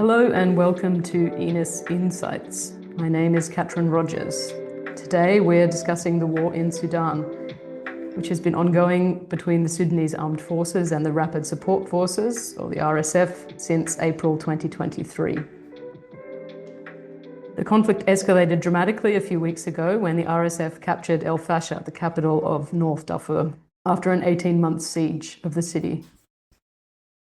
Hello and welcome to InIIS InSIGHTS. My name is Katrin Rogers. Today we're discussing the war in Sudan, which has been ongoing between the Sudanese Armed Forces and the Rapid Support Forces, or the RSF, since April 2023. The conflict escalated dramatically a few weeks ago when the RSF captured El Fasher, the capital of North Darfur, after an 18-month siege of the city.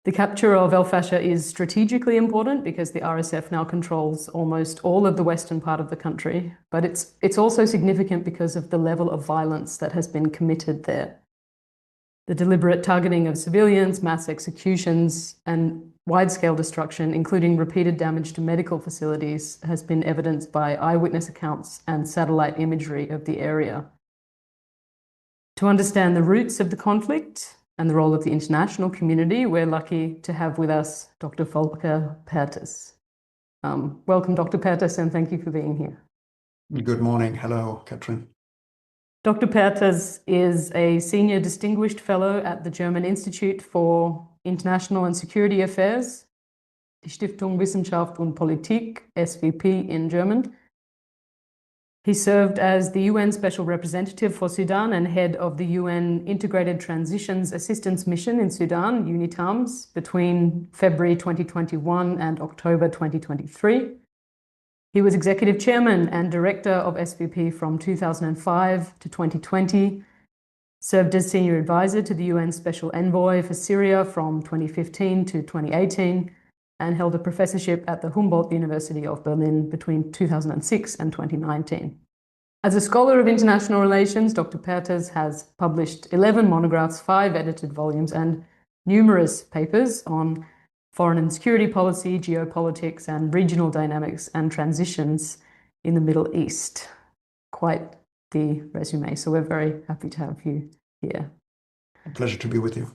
The capture of El Fasher is strategically important because the RSF now controls almost all of the western part of the country, but it's also significant because of the level of violence that has been committed there. The deliberate targeting of civilians, mass executions, and wide-scale destruction, including repeated damage to medical facilities, has been evidenced by eyewitness accounts and satellite imagery of the area. To understand the roots of the conflict and the role of the international community, we're lucky to have with us Dr. Volker Perthes. Welcome, Dr. Perthes, and thank you for being here. Good morning. Hello, Katrin. Dr. Perthes is a Senior Distinguished Fellow at the German Institute for International and Security Affairs, die Stiftung Wissenschaft und Politik, SWP in German. He served as the UN Special Representative for Sudan and head of the UN Integrated Transitions Assistance Mission in Sudan, UNITAMS, between February 2021 and October 2023. He was executive chairman and director of SVP from 2005 to 2020, served as senior advisor to the UN Special Envoy for Syria from 2015 to 2018, and held a professorship at the Humboldt University of Berlin between 2006 and 2019. As a scholar of international relations, Dr. Perthes has published 11 monographs, 5 edited volumes, and numerous papers on foreign and security policy, geopolitics, and regional dynamics and transitions in the Middle East. Quite the resume, so we're very happy to have you here. A pleasure to be with you.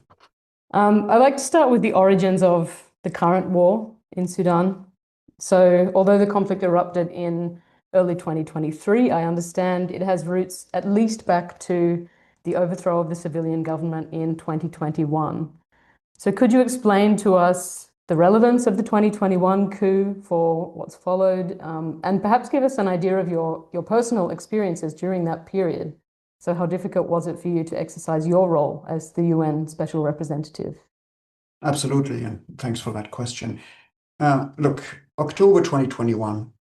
I'd like to start with the origins of the current war in Sudan. So, although the conflict erupted in early 2023, I understand it has roots at least back to the overthrow of the civilian government in 2021. So could you explain to us the relevance of the 2021 coup for what's followed, and perhaps give us an idea of your personal experiences during that period? So how difficult was it for you to exercise your role as the UN Special Representative? Absolutely, and thanks for that question. Look, October 2021,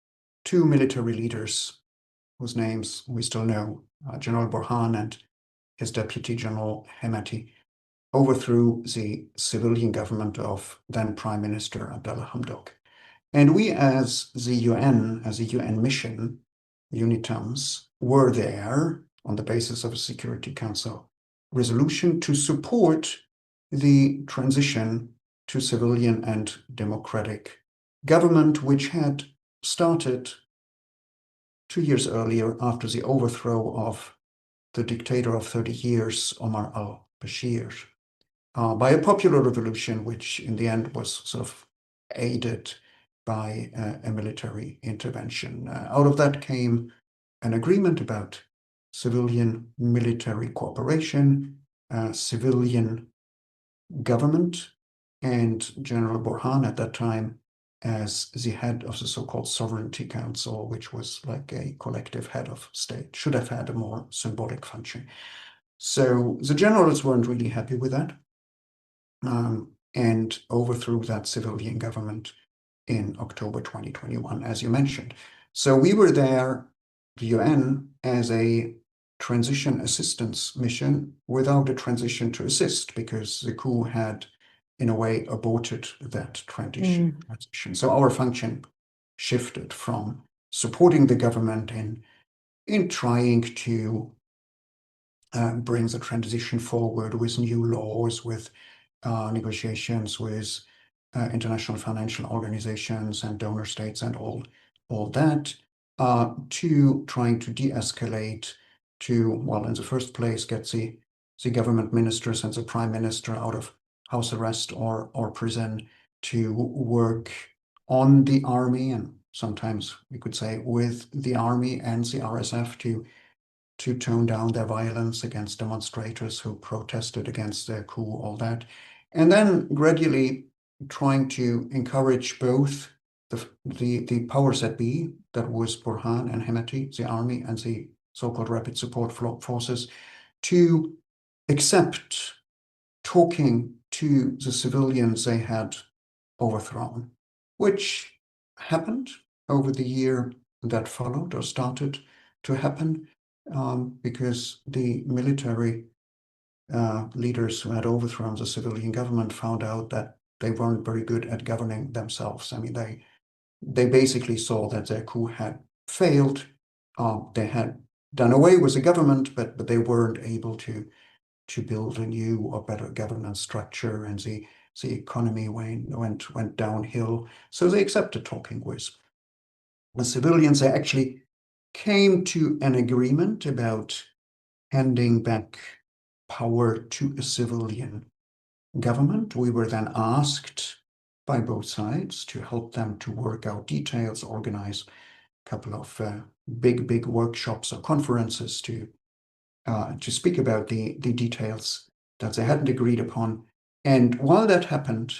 2 military leaders whose names we still know, General Burhan and his deputy General Hemati, overthrew the civilian government of then Prime Minister Abdallah Hamdok. And we as the UN, as a UN mission, UNITAMS, were there on the basis of a Security Council resolution to support the transition to civilian and democratic government, which had started 2 years earlier after the overthrow of the dictator of 30 years, Omar al-Bashir, by a popular revolution, which in the end was sort of aided by a military intervention. Out of that came an agreement about civilian-military cooperation, civilian government, and General Burhan at that time as the head of the so-called Sovereignty Council, which was like a collective head of state, should have had a more symbolic function. So the generals weren't really happy with that, and overthrew that civilian government in October 2021, as you mentioned. So we were there, the UN, as a transition assistance mission without a transition to assist, because the coup had, in a way, aborted that transition. So our function shifted from supporting the government in trying to bring the transition forward with new laws, with negotiations with international financial organizations and donor states and all that, to trying to de-escalate, to, well, in the first place, get the government ministers and the prime minister out of house arrest or prison, to work on the army, and sometimes we could say with the army and the RSF, to tone down their violence against demonstrators who protested against the coup, all that. And then gradually trying to encourage both the powers that be, that was Burhan and Hemeti, the army and the so-called rapid support forces, to accept talking to the civilians they had overthrown, which happened over the year that followed or started to happen, because the military leaders who had overthrown the civilian government found out that they weren't very good at governing themselves. I mean, they basically saw that their coup had failed. They had done away with the government, but they weren't able to build a new or better governance structure, and the economy went downhill. So they accepted talking with the civilians. They actually came to an agreement about handing back power to a civilian government. We were then asked by both sides to help them to work out details, organize a couple of big workshops or conferences to speak about the details that they hadn't agreed upon. And while that happened,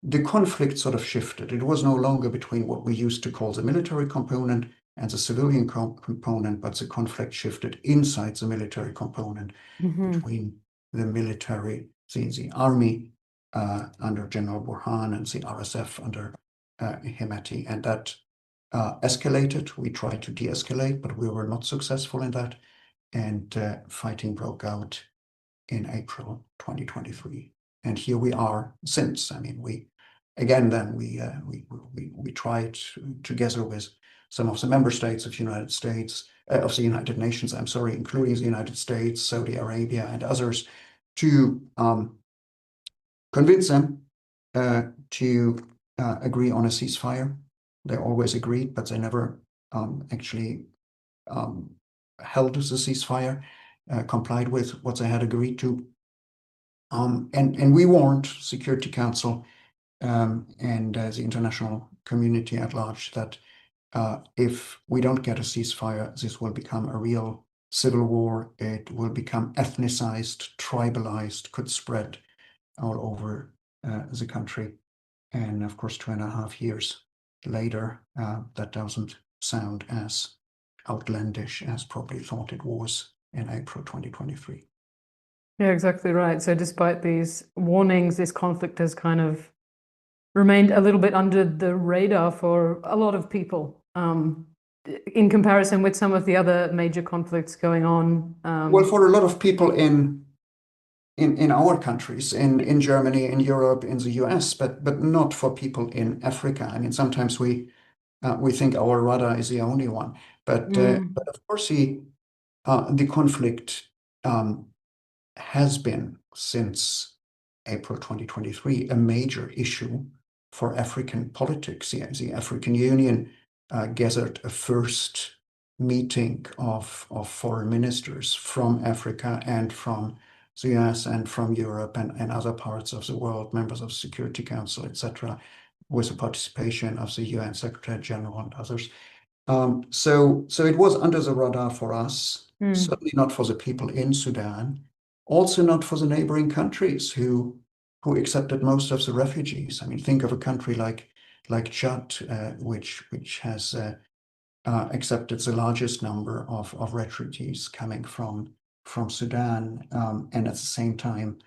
the conflict sort of shifted. It was no longer between what we used to call the military component and the civilian component, but the conflict shifted inside the military component between the military, the army under General Burhan, and the RSF under Hemeti. And that escalated. We tried to de-escalate, but we were not successful in that. And fighting broke out in April 2023. And here we are since. I mean, we tried together with some of the member states of the United States, of the United Nations, I'm sorry, including the United States, Saudi Arabia, and others, to convince them to agree on a ceasefire. They always agreed, but they never actually held the ceasefire, complied with what they had agreed to. And we warned Security Council and the international community at large that if we don't get a ceasefire, this will become a real civil war. It will become ethnicized, tribalized, could spread all over the country. And of course, 2.5 years later, that doesn't sound as outlandish as probably thought it was in April 2023. Yeah, exactly right. So despite these warnings, this conflict has kind of remained a little bit under the radar for a lot of people, in comparison with some of the other major conflicts going on. Well, for a lot of people in our countries, in Germany, in Europe, in the US, but not for people in Africa. I mean, sometimes we think our radar is the only one, but of course the conflict has been, since April 2023, a major issue for African politics. The African Union gathered a first meeting of foreign ministers from Africa and from the US and from Europe and other parts of the world, members of the Security Council, etc., with the participation of the UN Secretary General and others. So it was under the radar for us, certainly not for the people in Sudan, also not for the neighboring countries who accepted most of the refugees. I mean, think of a country like Chad, which has accepted the largest number of refugees coming from Sudan, and at the same time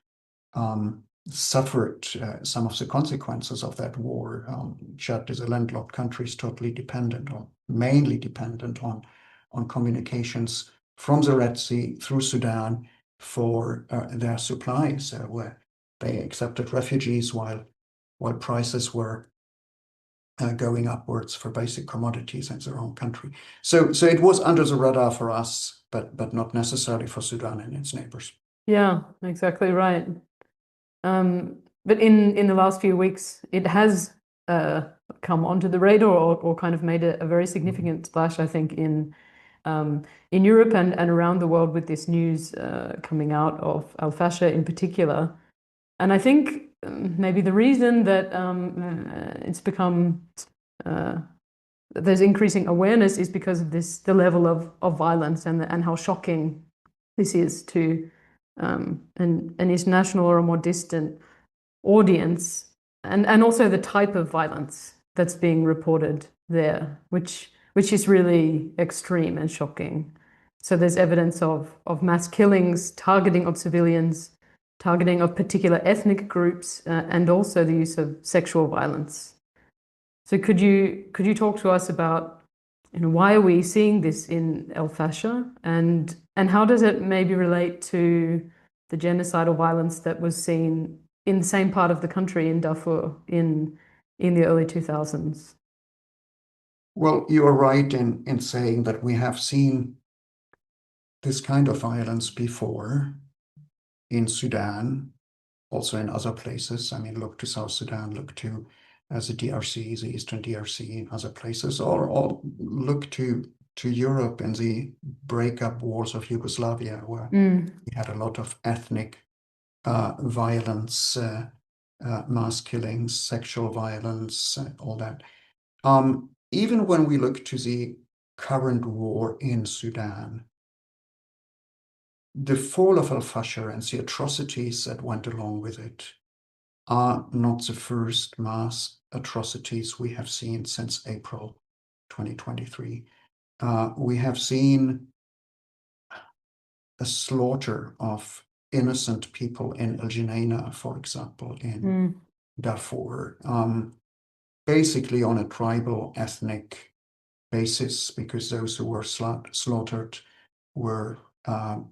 suffered some of the consequences of that war. Chad is a landlocked country, is totally dependent, or mainly dependent on communications from the Red Sea through Sudan for their supplies, where they accepted refugees while prices were going upwards for basic commodities in their own country. So it was under the radar for us, but not necessarily for Sudan and its neighbors. Yeah, exactly right. But in the last few weeks, it has come onto the radar, or kind of made a very significant splash, I think, in Europe and around the world, with this news coming out of Al-Fasher in particular. And I think maybe the reason that it's become there's increasing awareness is because of the level of violence and how shocking this is to an international or a more distant audience, and also the type of violence that's being reported there, which is really extreme and shocking. So there's evidence of mass killings, targeting of civilians, targeting of particular ethnic groups, and also the use of sexual violence. So could you talk to us about, why are we seeing this in El Fasher, and how does it maybe relate to the genocidal violence that was seen in the same part of the country in Darfur in the early 2000s? Well, you are right in saying that we have seen this kind of violence before in Sudan, also in other places. I mean, look to South Sudan, look to the DRC, the Eastern DRC, and other places, or look to Europe and the breakup wars of Yugoslavia, where we had a lot of ethnic violence, mass killings, sexual violence, all that. Even when we look to the current war in Sudan, the fall of al-Fasher and the atrocities that went along with it are not the first mass atrocities we have seen since April 2023. We have seen a slaughter of innocent people in El Geneina, for example, in Darfur, basically on a tribal ethnic basis, because those who were slaughtered were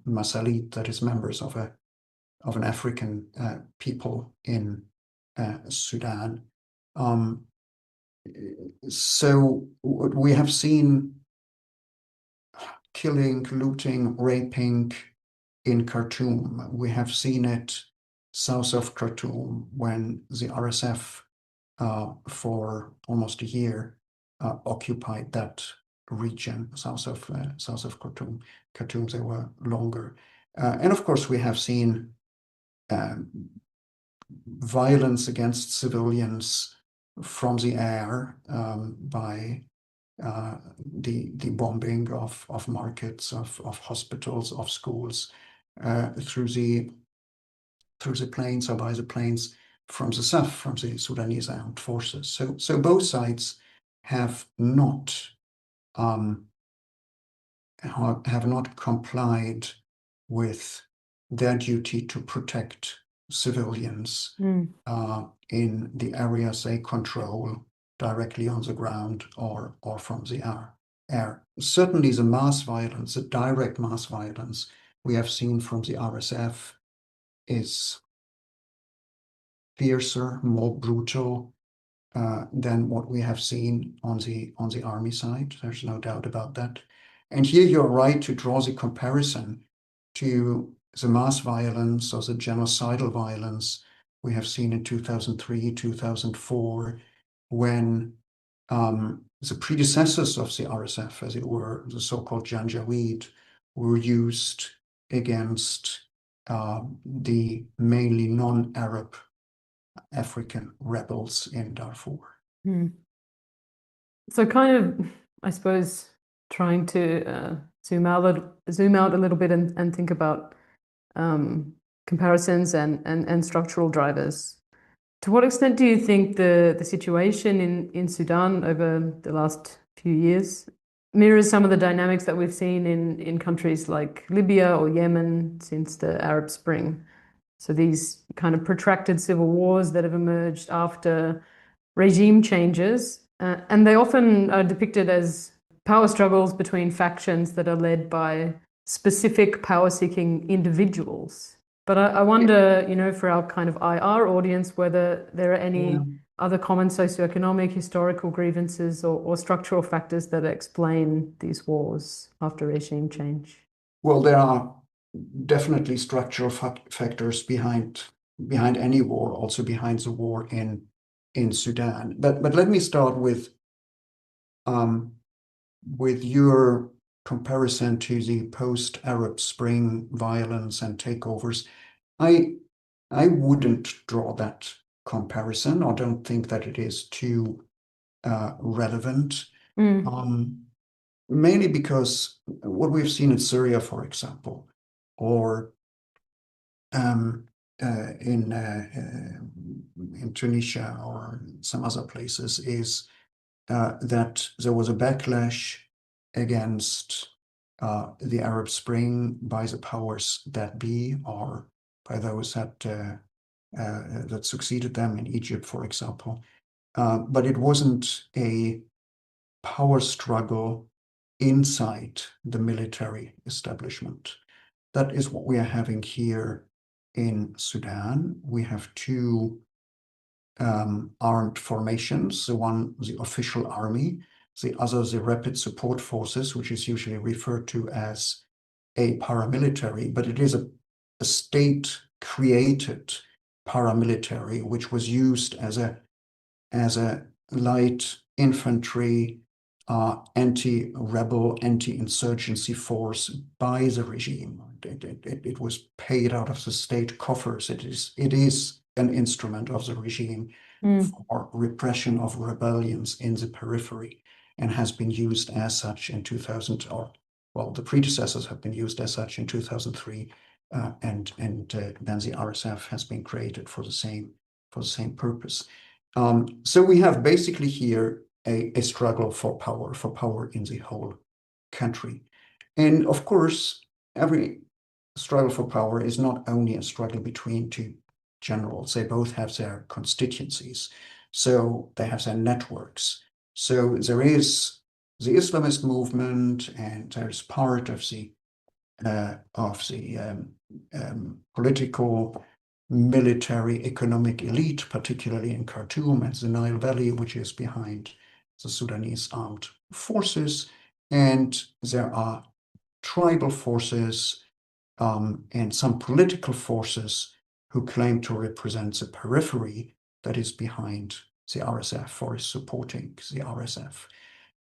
Masalit, that is members of an African people in Sudan. So we have seen killing, looting, raping in Khartoum. We have seen it south of Khartoum when the RSF for almost a year occupied that region south of Khartoum. Khartoum, they were longer. And of course, we have seen violence against civilians from the air by the bombing of markets, of hospitals, of schools, through the planes or by the planes from the SAF, from the Sudanese armed forces. So both sides have not complied with their duty to protect civilians in the areas they control directly on the ground or from the air. Certainly the mass violence, the direct mass violence we have seen from the RSF is fiercer, more brutal than what we have seen on the army side. There's no doubt about that. And here you're right to draw the comparison to the mass violence or the genocidal violence we have seen in 2003, 2004, when the predecessors of the RSF, as it were, the so-called Janjaweed, were used against the mainly non-Arab African rebels in Darfur. So kind of, I suppose, trying to zoom out a little bit and think about comparisons and structural drivers. To what extent do you think the situation in Sudan over the last few years mirrors some of the dynamics that we've seen in countries like Libya or Yemen since the Arab Spring? So these kind of protracted civil wars that have emerged after regime changes, and they often are depicted as power struggles between factions that are led by specific power-seeking individuals. But I wonder, for our kind of IR audience, whether there are any other common socioeconomic, historical grievances or structural factors that explain these wars after regime change. Well, there are definitely structural factors behind any war, also behind the war in Sudan. But let me start with your comparison to the post-Arab Spring violence and takeovers. I wouldn't draw that comparison, or don't think that it is too relevant. Mainly because what we've seen in Syria, for example, or in Tunisia or some other places, is that there was a backlash against the Arab Spring by the powers that be, or by those that succeeded them in Egypt, for example. But it wasn't a power struggle inside the military establishment. That is what we are having here in Sudan. We have two armed formations, the one, the official army, the other, the rapid support forces, which is usually referred to as a paramilitary, but it is a state-created paramilitary, which was used as a light infantry, anti-rebel, anti-insurgency force by the regime. It was paid out of the state coffers. It is an instrument of the regime for repression of rebellions in the periphery, and has been used as such in 2000, or well, the predecessors have been used as such in 2003, and then the RSF has been created for the same purpose. So we have basically here a struggle for power in the whole country. And of course, every struggle for power is not only a struggle between two generals. They both have their constituencies. So they have their networks. So there is the Islamist movement, and there's part of the political, military, economic elite, particularly in Khartoum and the Nile Valley, which is behind the Sudanese armed forces. And there are tribal forces and some political forces who claim to represent the periphery that is behind the RSF or is supporting the RSF.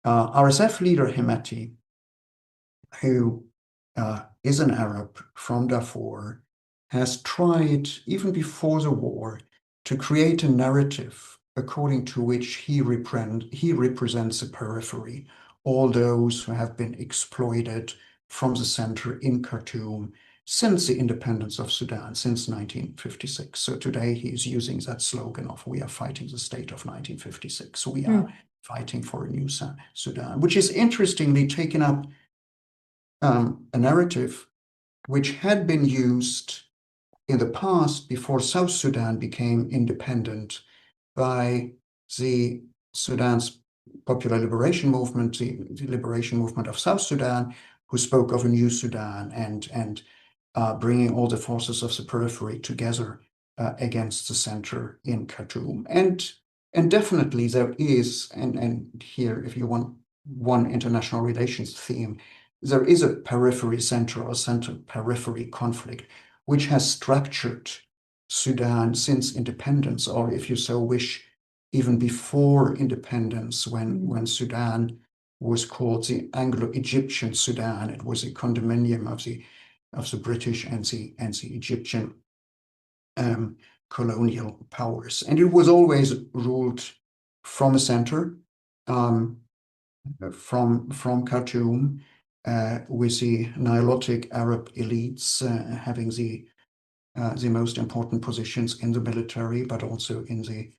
RSF leader Hemeti, who is an Arab from Darfur, has tried, even before the war, to create a narrative according to which he represents the periphery, all those who have been exploited from the center in Khartoum since the independence of Sudan, since 1956. So today he is using that slogan of "We are fighting the state of 1956. We are fighting for a new Sudan," which is interestingly taken up a narrative which had been used in the past before South Sudan became independent by the Sudan's Popular Liberation Movement, the liberation movement of South Sudan, who spoke of a new Sudan and bringing all the forces of the periphery together against the center in Khartoum. And definitely there is, and here, if you want one international relations theme, there is a periphery center or center periphery conflict which has structured Sudan since independence, or if you so wish, even before independence, when Sudan was called the Anglo-Egyptian Sudan. It was a condominium of the British and the Egyptian colonial powers, and it was always ruled from a center, from Khartoum, with the Nilotic Arab elites having the most important positions in the military, but also in the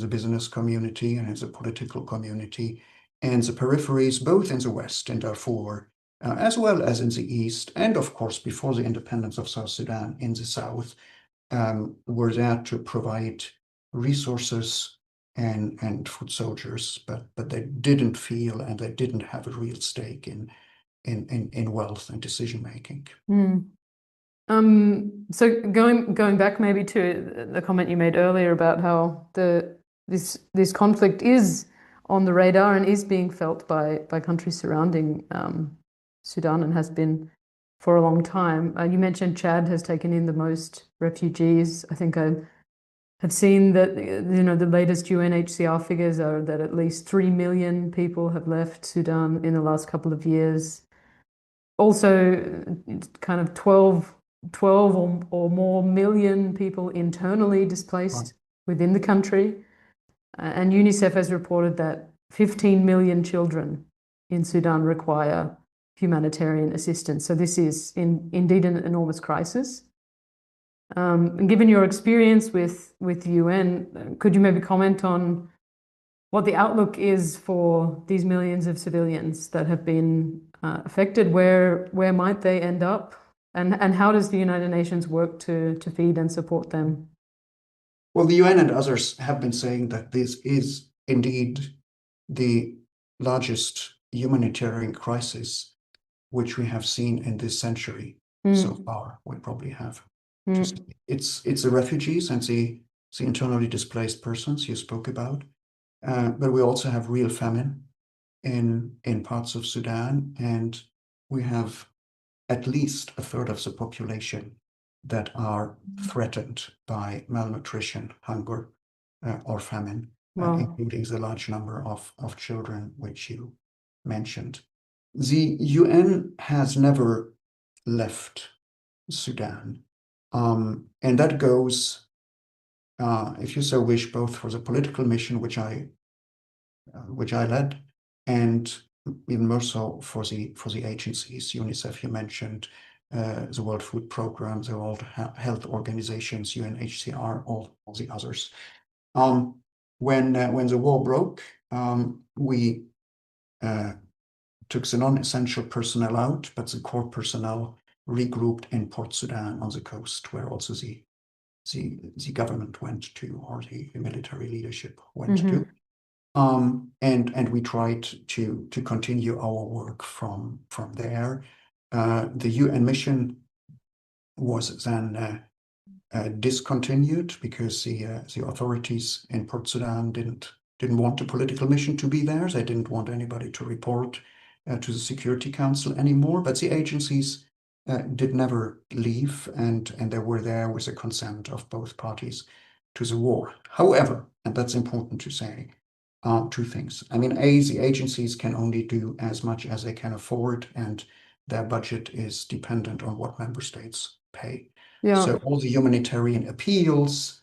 business community and in the political community, and the peripheries, both in the West, in Darfur, as well as in the East, and of course, before the independence of South Sudan, in the South, were there to provide resources and foot soldiers, but they didn't feel, and they didn't have a real stake in wealth and decision making. So going back maybe to the comment you made earlier about how this conflict is on the radar and is being felt by countries surrounding Sudan, and has been for a long time. You mentioned Chad has taken in the most refugees. I think I have seen that the latest UNHCR figures are that at least 3 million people have left Sudan in the last couple of years. Also, kind of 12 or more million people internally displaced within the country. And UNICEF has reported that 15 million children in Sudan require humanitarian assistance. So this is indeed an enormous crisis. And given your experience with UN, could you maybe comment on what the outlook is for these millions of civilians that have been affected. Where might they end up? And how does the United Nations work to feed and support them? Well, the UN and others have been saying that this is indeed the largest humanitarian crisis which we have seen in this century so far. We probably have. It's the refugees and the internally displaced persons you spoke about, but we also have real famine in parts of Sudan, and we have at least a third of the population that are threatened by malnutrition, hunger, or famine, including the large number of children which you mentioned. The UN has never left Sudan, and that goes, if you so wish, both for the political mission which I led, and even more so for the agencies. UNICEF, you mentioned, the World Food Programme, the World Health Organizations, UNHCR, all the others. When the war broke, we took the non-essential personnel out, but the core personnel regrouped in Port Sudan on the coast, where also the government went to, or the military leadership went to. And we tried to continue our work from there. The UN mission was then discontinued because the authorities in Port Sudan didn't want the political mission to be there. They didn't want anybody to report to the Security Council anymore. But the agencies did never leave, and they were there with the consent of both parties to the war. However, and that's important to say, two things. I mean, the agencies can only do as much as they can afford, and their budget is dependent on what member states pay. So all the humanitarian appeals,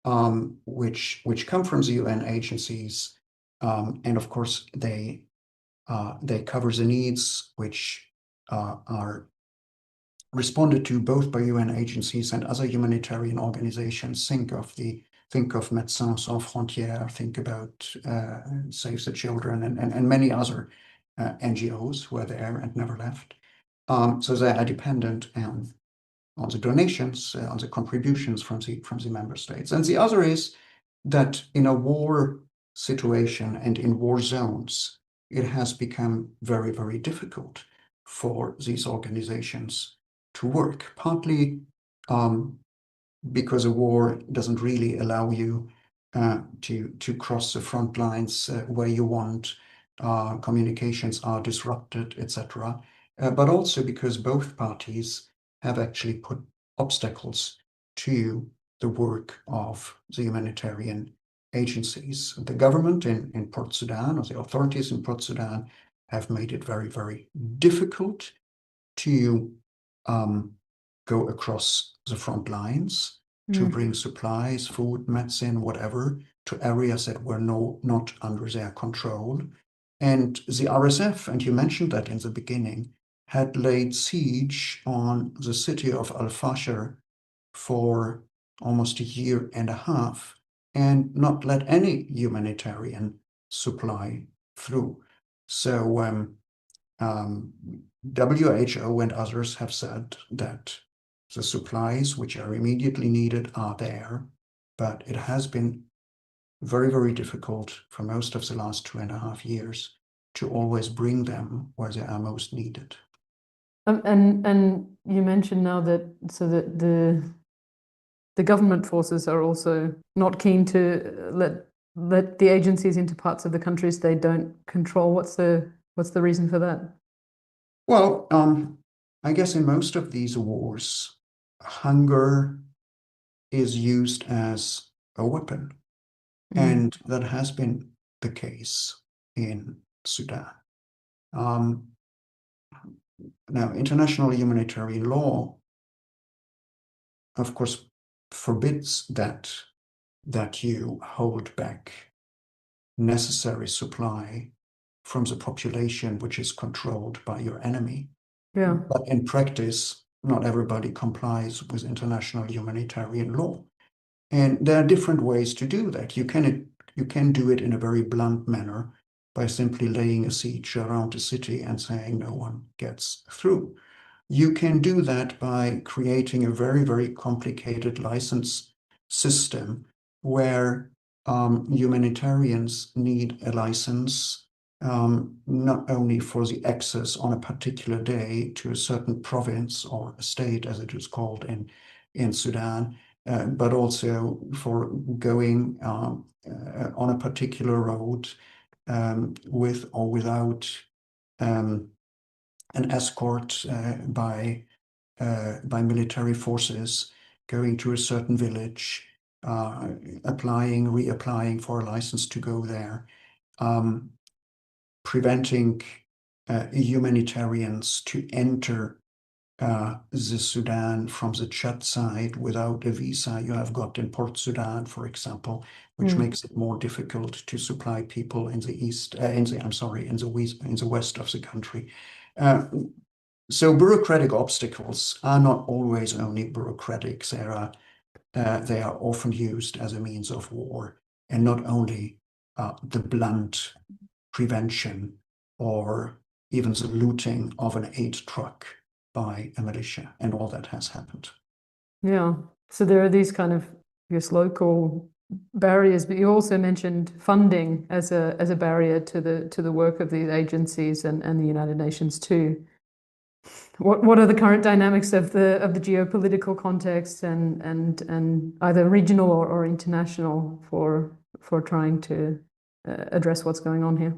which come from the UN agencies, and of course they cover the needs which are responded to both by UN agencies and other humanitarian organizations. Think of Médecins Sans Frontières, think about Save the Children, and many other NGOs who are there and never left. So they are dependent on the donations, on the contributions from the member states. And the other is that in a war situation and in war zones, it has become very, very difficult for these organizations to work, partly because a war doesn't really allow you to cross the front lines where you want. Communications are disrupted, etc. But also because both parties have actually put obstacles to the work of the humanitarian agencies. The government in Port Sudan, or the authorities in Port Sudan, have made it very, very difficult to go across the front lines to bring supplies, food, medicine, whatever, to areas that were not under their control. And the RSF, and you mentioned that in the beginning, had laid siege on the city of Al-Fashir for almost a year and a half and not let any humanitarian supply through. So WHO and others have said that the supplies which are immediately needed are there, but it has been very, very difficult for most of the last 2.5 years to always bring them where they are most needed. And you mentioned now that the government forces are also not keen to let the agencies into parts of the countries they don't control. What's the reason for that? Well, I guess in most of these wars, hunger is used as a weapon, and that has been the case in Sudan. Now, international humanitarian law, of course, forbids that you hold back necessary supply from the population which is controlled by your enemy. But in practice, not everybody complies with international humanitarian law. And there are different ways to do that. You can You can do it in a very blunt manner by simply laying a siege around the city and saying no one gets through. You can do that by creating a very, very complicated license system where humanitarians need a license not only for the access on a particular day to a certain province or a state, as it is called in Sudan, but also for going on a particular road with or without an escort by military forces, going to a certain village, reapplying for a license to go there, preventing humanitarians to enter the Sudan from the Chad side without a visa you have got in Port Sudan, for example, which makes it more difficult to supply people in the east, in the west of the country. So bureaucratic obstacles are not always only bureaucratic. They are often used as a means of war, and not only the blunt prevention or even the looting of an aid truck by a militia, and all that has happened. Yeah. So there are these kind of, I guess, local barriers, but you also mentioned funding as a barrier to the work of these agencies and the United Nations too. What are the current dynamics of the geopolitical context and either regional or international for trying to address what's going on here?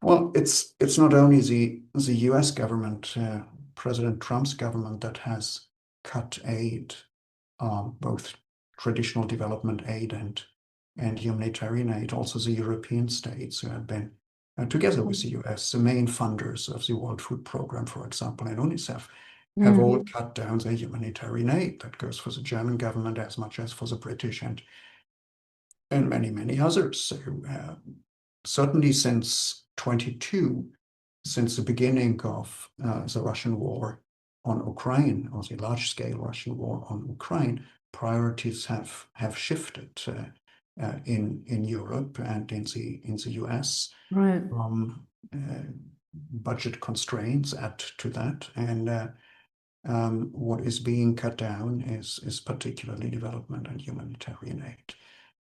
Well, it's not only the US government, President Trump's government, that has cut aid, both traditional development aid and humanitarian aid. Also the European states who have been, together with the US, the main funders of the World Food Program, for example, and UNICEF, have all cut down their humanitarian aid. That goes for the German government as much as for the British and many, many others. So certainly since 22, since the beginning of the Russian war on Ukraine, or the large-scale Russian war on Ukraine, priorities have shifted in Europe and in the US. Right. Budget constraints add to that, and what is being cut down is particularly development and humanitarian aid.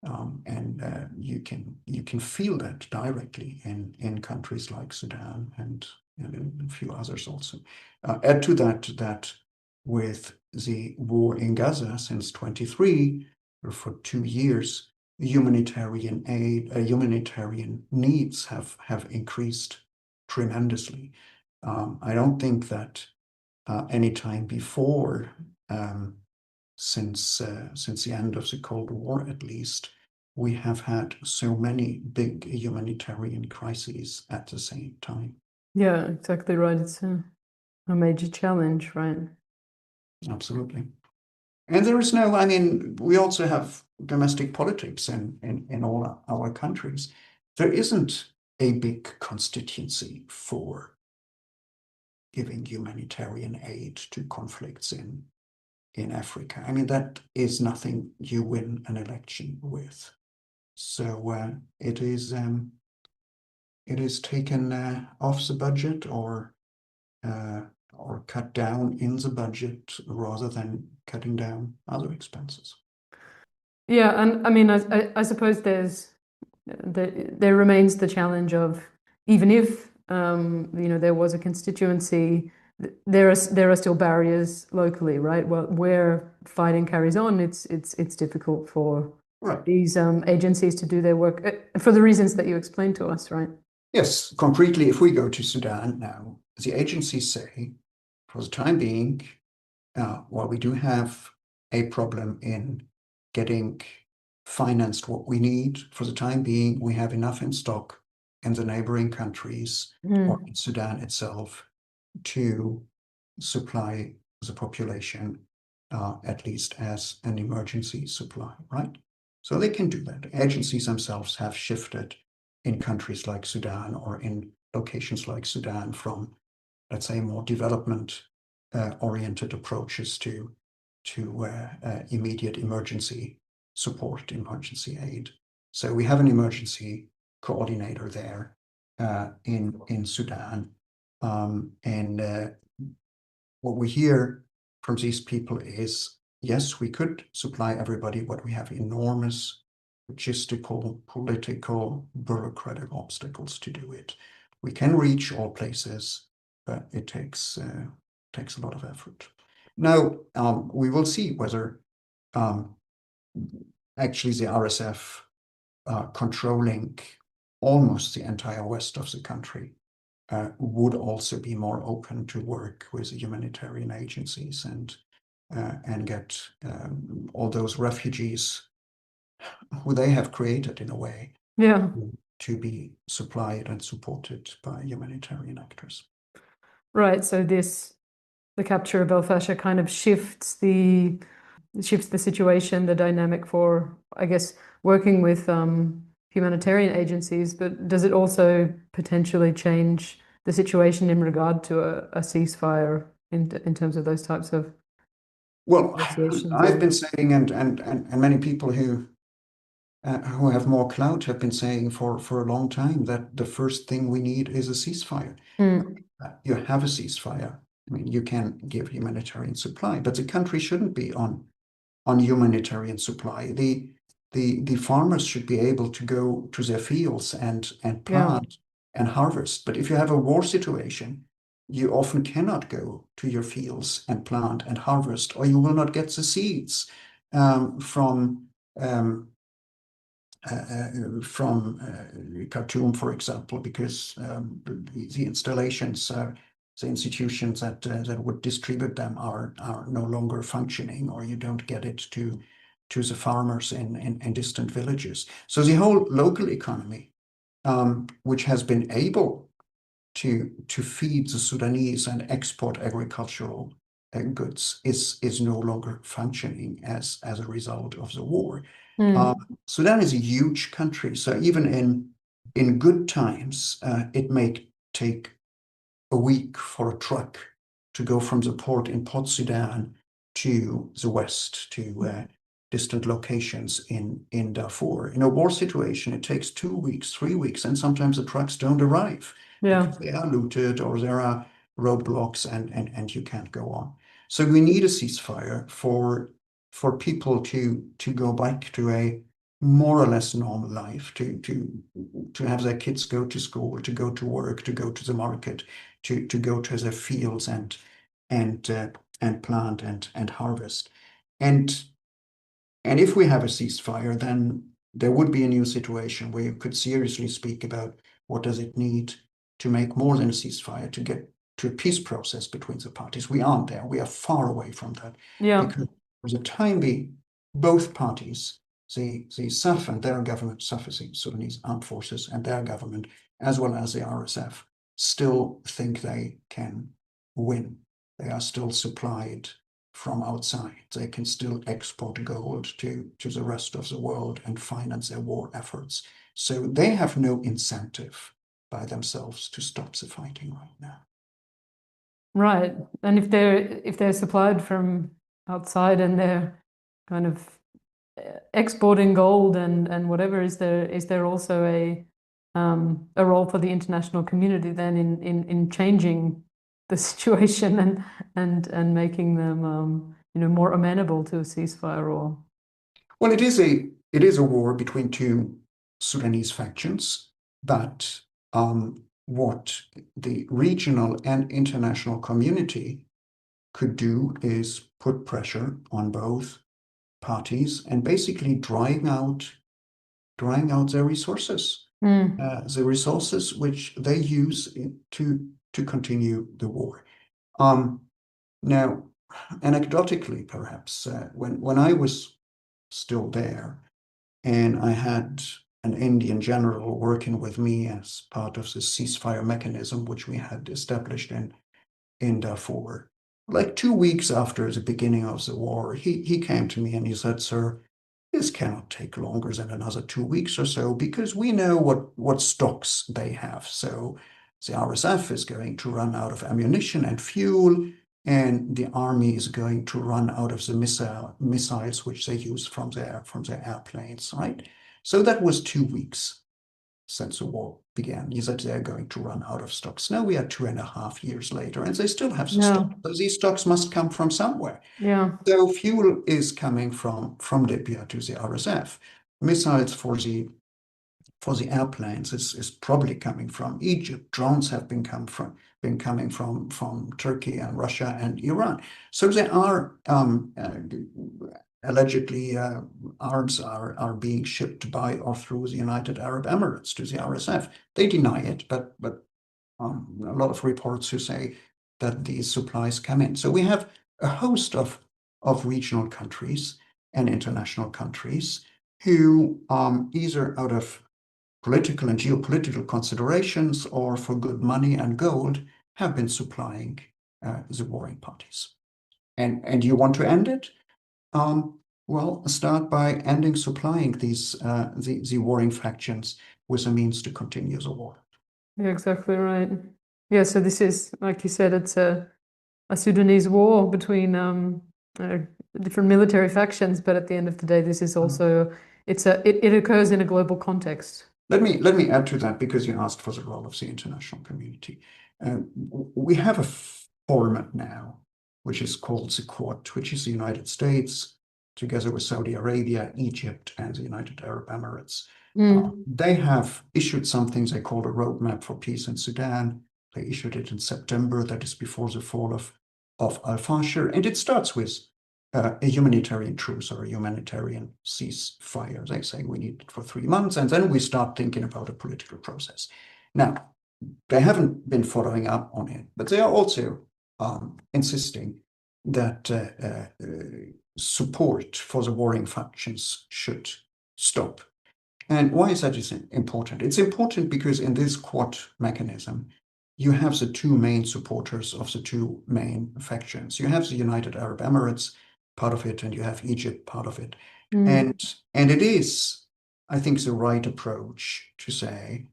And you can feel that directly in countries like Sudan and in a few others also. Add to that with the war in Gaza since 23, or for 2 years, humanitarian aid, humanitarian needs have increased tremendously. I don't think that any time before, since the end of the Cold War, at least, we have had so many big humanitarian crises at the same time. Yeah, exactly right. It's a major challenge, right? Absolutely. And there is no, I mean, we also have domestic politics in all our countries. There isn't a big constituency for giving humanitarian aid to conflicts in Africa. I mean, that is nothing you win an election with. So it is taken off the budget or cut down in the budget rather than cutting down other expenses. Yeah, and I mean, I suppose there remains the challenge of, even if there was a constituency, there are still barriers locally, right? Well, where fighting carries on, it's difficult for these agencies to do their work for the reasons that you explained to us, right? Yes, concretely, if we go to Sudan now, the agencies say, for the time being, while we do have a problem in getting financed what we need, for the time being, we have enough in stock in the neighboring countries or in Sudan itself to supply the population, at least as an emergency supply, right? So they can do that. Agencies themselves have shifted in countries like Sudan or in locations like Sudan from, let's say, more development oriented approaches to immediate emergency support, emergency aid. So we have an emergency coordinator there in Sudan. And what we hear from these people is, yes, we could supply everybody, but we have enormous logistical, political, bureaucratic obstacles to do it. We can reach all places, but it takes a lot of effort. Now, we will see whether actually the RSF controlling almost the entire west of the country would also be more open to work with the humanitarian agencies and get all those refugees who they have created in a way to be supplied and supported by humanitarian actors. Right. So the capture of El Fasher kind of shifts the situation, the dynamic for, I guess, working with humanitarian agencies, but does it also potentially change the situation in regard to a ceasefire in terms of those types of negotiations? I've been saying, and many people who have more clout have been saying for a long time that the first thing we need is a ceasefire. You have a ceasefire. I mean, you can give humanitarian supply, but the country shouldn't be on humanitarian supply. The farmers should be able to go to their fields and plant and harvest. But if you have a war situation, you often cannot go to your fields and plant and harvest, or you will not get the seeds from Khartoum, for example, because the installations, the institutions that would distribute them are no longer functioning, or you don't get it to the farmers in distant villages. So the whole local economy, which has been able to feed the Sudanese and export agricultural goods, is no longer functioning as a result of the war. Sudan is a huge country, so even in good times, it may take a week for a truck to go from the port in Port Sudan to the west, to distant locations in Darfur. In a war situation, it takes 2 weeks, 3 weeks, and sometimes the trucks don't arrive because they are looted or there are roadblocks and you can't go on. So we need a ceasefire for people to go back to a more or less normal life, to have their kids go to school, to go to work, to go to the market, to go to their fields and plant and harvest. And if we have a ceasefire, then there would be a new situation where you could seriously speak about what does it need to make more than a ceasefire to get to a peace process between the parties. We aren't there. We are far away from that. Because for the time being, both parties, the SAF and their government, SAF is the Sudanese Armed Forces, and their government, as well as the RSF, still think they can win. They are still supplied from outside. They can still export gold to the rest of the world and finance their war efforts. So they have no incentive by themselves to stop the fighting right now. Right. And if they're supplied from outside and they're kind of exporting gold and whatever, is there also a role for the international community then in changing the situation and making them more amenable to a ceasefire? Or well, it is a war between two Sudanese factions, but what the regional and international community could do is put pressure on both parties and basically drying out their resources, the resources which they use to continue the war. Now, anecdotally, perhaps, when I was still there, and I had an Indian general working with me as part of the ceasefire mechanism, which we had established in Darfur. Like 2 weeks after the beginning of the war, he came to me and he said, "Sir, this cannot take longer than another 2 weeks or so because we know what stocks they have. So the RSF is going to run out of ammunition and fuel, and the army is going to run out of the missiles which they use from their airplanes, right? So that was 2 weeks since the war began. You said they're going to run out of stocks. Now we are 2.5 years later, and they still have the stock. So these stocks must come from somewhere. Yeah. So fuel is coming from Libya to the RSF. Missiles for the airplanes is probably coming from Egypt. Drones have been coming from Turkey and Russia and Iran. So there are allegedly arms are being shipped by or through the United Arab Emirates to the RSF. They deny it, but a lot of reports who say that these supplies come in. So we have a host of regional countries and international countries who either out of political and geopolitical considerations or for good money and gold have been supplying the warring parties. And you want to end it? Well, start by ending supplying these the warring factions with a means to continue the war. Yeah, exactly right. Yeah, so this is, like you said, it's a Sudanese war between different military factions, but at the end of the day, this is also it occurs in a global context. Let me add to that, because you asked for the role of the international community. We have a format now, which is called the Quad, which is the United States, together with Saudi Arabia, Egypt, and the United Arab Emirates. They have issued something they call a roadmap for peace in Sudan. They issued it in September. That is before the fall of al-Fashir, and it starts with a humanitarian truce or a humanitarian ceasefire. They say we need it for 3 months, and then we start thinking about a political process. Now, they haven't been following up on it, but they are also insisting that support for the warring factions should stop. And why is that important? It's important because in this Quad mechanism, you have the two main supporters of the two main factions. You have the United Arab Emirates, part of it, and you have Egypt, part of it. And it is, I think, the right approach to say,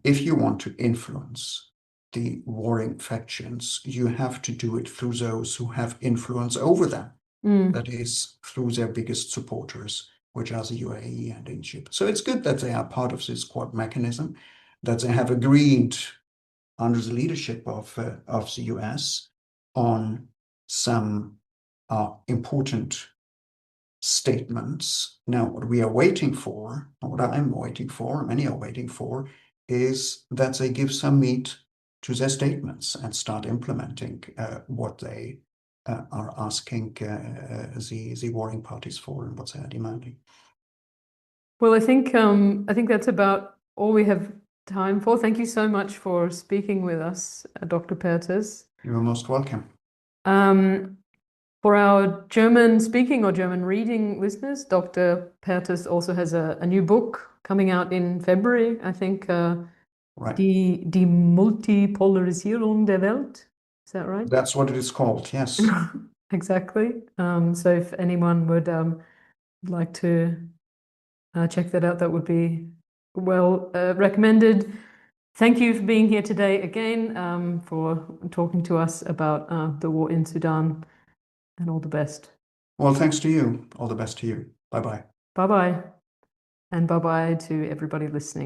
if you want to influence the warring factions, you have to do it through those who have influence over them. That is, through their biggest supporters, which are the UAE and Egypt. So it's good that they are part of this Quad mechanism, that they have agreed under the leadership of the US on some important statements. Now, what we are waiting for, or what I'm waiting for, many are waiting for, is that they give some meat to their statements and start implementing what they are asking the warring parties for and what they are demanding. Well, I think that's about all we have time for. Thank you so much for speaking with us, Dr. Perthes. You're most welcome. For our German speaking or German reading listeners, Dr. Perthes also has a new book coming out in February, I think, Right. Die Multipolarisierung der Welt. Is that right? That's what it is called, yes. Exactly. So if anyone would like to check that out, that would be well recommended. Thank you for being here today again, for talking to us about the war in Sudan, and all the best. Well, thanks to you. All the best to you. Bye-bye. Bye-bye. And bye-bye to everybody listening.